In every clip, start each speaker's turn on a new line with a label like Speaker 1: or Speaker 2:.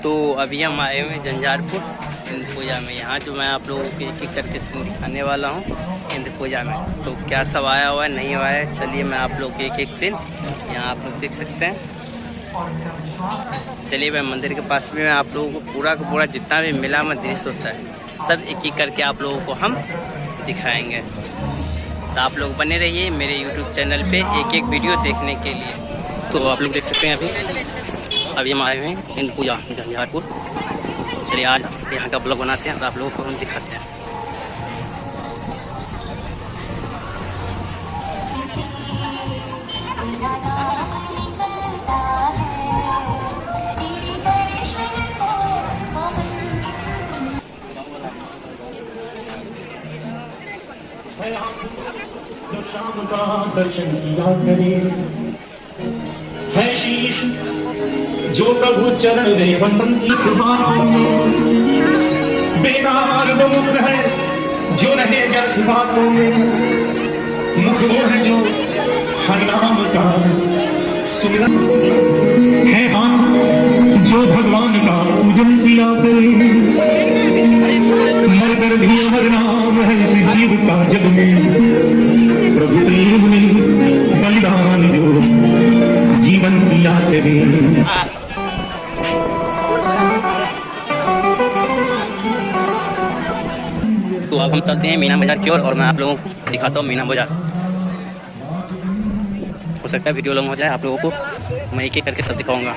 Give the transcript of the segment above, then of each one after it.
Speaker 1: तो अभी हम आए हुए हैं झंझारपुर इंद्र पूजा में। यहाँ जो मैं आप लोगों को एक एक करके सीन दिखाने वाला हूँ इंद्र पूजा में। तो क्या सब आया हुआ है नहीं आया है, चलिए मैं आप लोग एक एक सीन यहाँ आप लोग देख सकते हैं। चलिए मैं मंदिर के पास में आप लोगों को पूरा का पूरा जितना भी मेला में दृश्य होता है सब एक एक करके आप लोगों को हम दिखाएंगे। तो आप लोग बने रहिए मेरे यूट्यूब चैनल पे एक एक वीडियो देखने के लिए। तो आप लोग देख सकते हैं अभी हम आए हुए हैं इंद्र पूजा झंझारपुर। चलिए आज यहाँ का ब्लॉग बनाते हैं तो आप लोगों को हम दिखाते हैं।
Speaker 2: जो शाम का दर्शन किया करे है शीश जो प्रभु चरण वंदन की कृपा बेकार मुख है जो रहे व्यर्थ बातों में मुख वो है जो हर नाम का सुमिरन है हाँ जो भगवान का पूजन किया करे मर कर भी हर नाम है इस जीव का जग में प्रभु प्रेम में बलिदान जो जीवन दिया करे।
Speaker 1: तो अब हम चलते हैं मीना बाजार की ओर और मैं आप लोगों को दिखाता हूँ मीना बाजार। हो सकता है वीडियो लंबा हो जाए, आप लोगों को मैं एक एक करके सब दिखाऊंगा।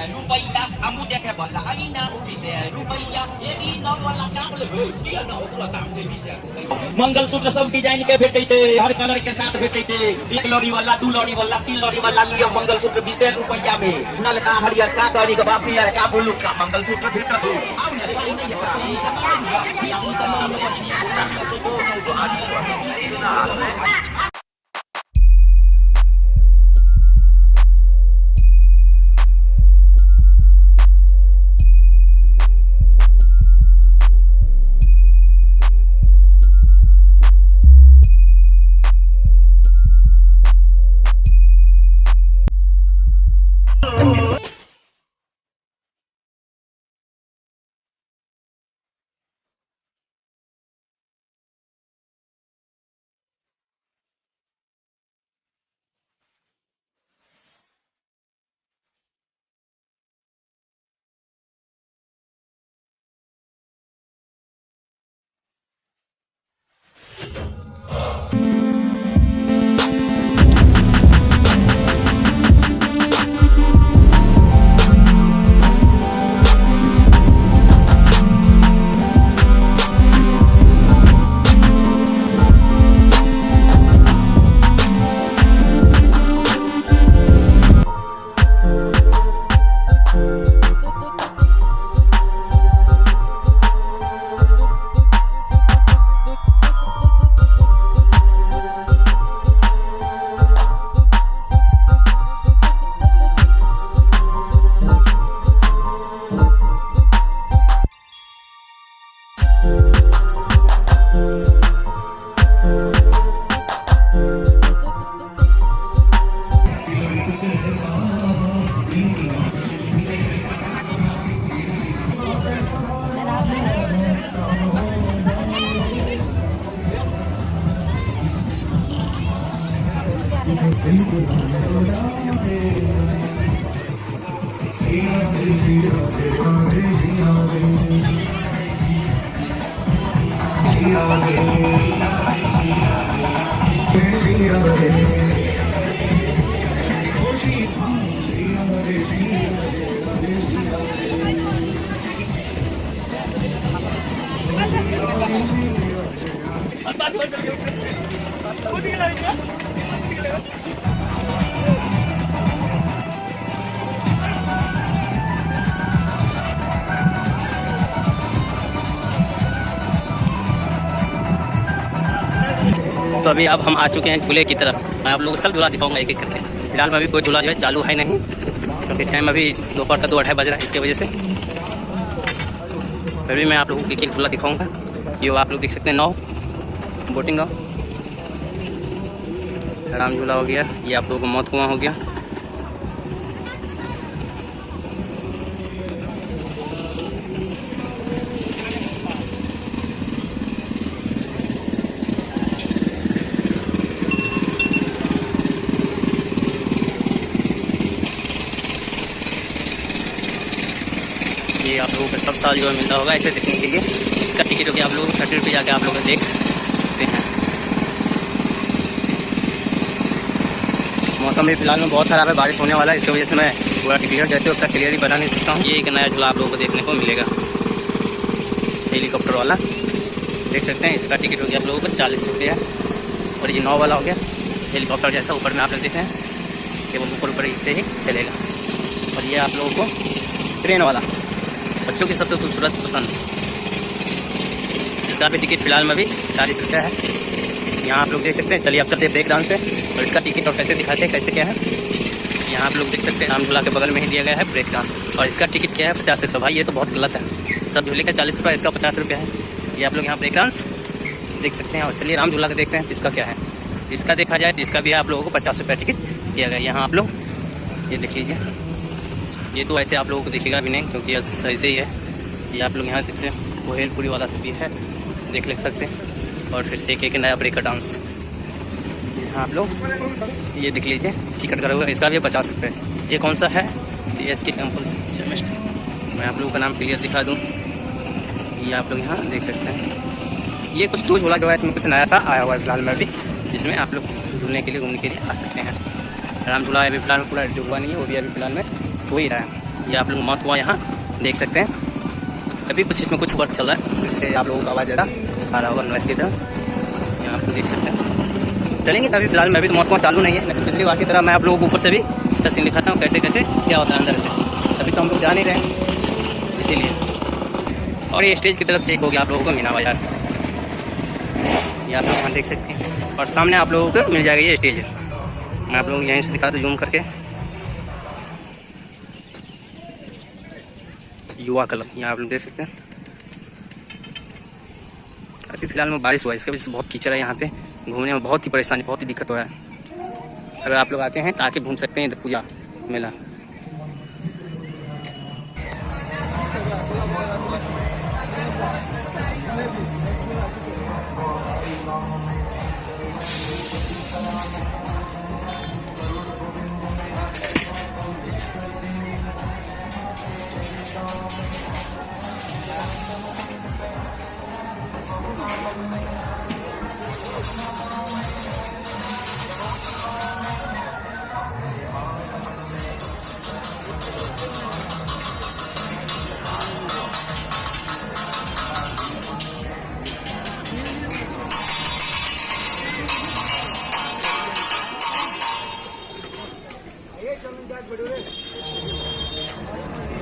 Speaker 3: Rupaya, kamu dia kayak bala Aina, bisa Rupaya, ini nama langsung lebih dia nama pula tak bisa. मंगल सूत्र सब डिजाइन के भेटे थे, हर कलर के साथ भेटे थे, एक लॉरी वाला, दो लॉरी वाला, तीन लॉरी वाला लिया मंगल सूत्र 20 रुपया में, नलका हरियर का करी का बापी यार का बोलू का मंगल सूत्र भेटा दो।
Speaker 1: तो तो अभी अब हम आ चुके हैं झूले की तरफ। मैं आप लोगों को सब झूला दिखाऊंगा एक एक करके। फिलहाल में अभी कोई झूला जो है चालू है नहीं, क्योंकि टाइम अभी दोपहर का 2-2:30 बज रहा है, इसके वजह से। फिर भी मैं आप लोगों को एक एक झूला दिखाऊंगा। ये आप लोग देख सकते हैं नाव, बोटिंग नाव, राम झूला हो गया, ये आप लोगों को मौत कुआं हो गया। ये आप लोगों को सब साल जो है मिलता होगा ऐसे देखने के लिए। इसका टिकट हो गया आप लोगों को 30 रुपये, जाके आप लोग देख सकते हैं। मौसम भी फिलहाल में बहुत खराब है, बारिश होने वाला है, इसकी वजह से मैं पूरा क्लियर जैसे उतना क्लियर ही बना नहीं सकता हूँ। ये एक नया झूला आप लोगों को देखने को मिलेगा, हेलीकॉप्टर वाला, देख सकते हैं। इसका टिकट हो गया आप लोगों को 40 रुपये। और ये 9 वाला हो गया, हेलीकॉप्टर जैसा, ऊपर में आप लोग देख रहे हैं, केवल ऊपर इससे ही चलेगा। और ये आप लोगों को ट्रेन वाला, बच्चों की सबसे खूबसूरत पसंद, इसका भी टिकट फिलहाल में भी 40 रुपये है। यहाँ आप लोग देख सकते हैं। चलिए अब चलते हैं ब्रेक डांस पे, और इसका टिकट और कैसे दिखाते हैं, कैसे क्या है। यहाँ आप लोग देख सकते हैं राम झूला के बगल में ही दिया गया है ब्रेक डांस, और इसका टिकट क्या है 50 रुपये। भाई ये तो बहुत गलत है, सब झूले का 40 रुपये, इसका 50 रुपये है। ये आप लोग यहाँ ब्रेक डांस देख सकते हैं। और चलिए राम झूला का देखते हैं इसका क्या है। इसका देखा जाए तो इसका भी आप लोगों को 50 रुपये टिकट दिया गया है। यहाँ आप लोग ये देख लीजिए, ये तो ऐसे आप लोगों को दिखेगा भी नहीं, क्योंकि ये सही से ही है। ये आप लोग यहाँ देख सकते हैं, वो हेलपुरी वाला से भी है, देख सकते हैं। और फिर से एक नया ब्रेक का डांस यहाँ आप लोग ये देख लीजिए, टिकट करा हुआ, इसका भी 50 रुपये। ये कौन सा है, TSK टेम्पल जमिस्ट, मैं आप लोगों का नाम क्लियर दिखा दूँ। ये आप लोग यहाँ देख सकते हैं। ये कुछ टूर झूला जो है, इसमें कुछ नया सा आया हुआ है फिलहाल में भी, जिसमें आप लोग झूलने के लिए, घूमने के लिए आ सकते हैं। राम झूला अभी फिलहाल में पूरा डूबा नहीं है, वो भी अभी फिलहाल में हो ही रहा है। ये आप लोग मौत हुआ यहाँ देख सकते हैं। अभी कुछ इसमें कुछ वर्क चल रहा है, इससे आप लोगों का आवाज़ ज़्यादा आ रहा होगा नॉइस की तरह। यहाँ आप लोग देख सकते हैं। चलेंगे अभी फिलहाल में अभी तो मौत कुआं चालू नहीं है, लेकिन पिछली बार की तरह मैं आप लोगों को ऊपर से भी इसका सीन दिखाता हूँ, कैसे कैसे क्या होता है अंदर से। अभी तो हम लोग जा नहीं रहे इसीलिए। और ये स्टेज की तरफ से एक हो गया आप लोगों को मीना बाजार, ये आप लोग वहाँ देख सकते हैं। और सामने आप लोगों को मिल जाएगा ये स्टेज, मैं आप लोगों को यहीं से दिखा दूँ जूम करके। युवा क्लब, यहाँ आप लोग देख सकते हैं। अभी फिलहाल में बारिश हुआ है, इसकी वजह से बहुत कीचड़ है यहाँ पे, घूमने में बहुत ही परेशानी, बहुत ही दिक्कत हो रहा है। अगर आप लोग आते हैं तो आके घूम सकते हैं इधर पूजा मेला।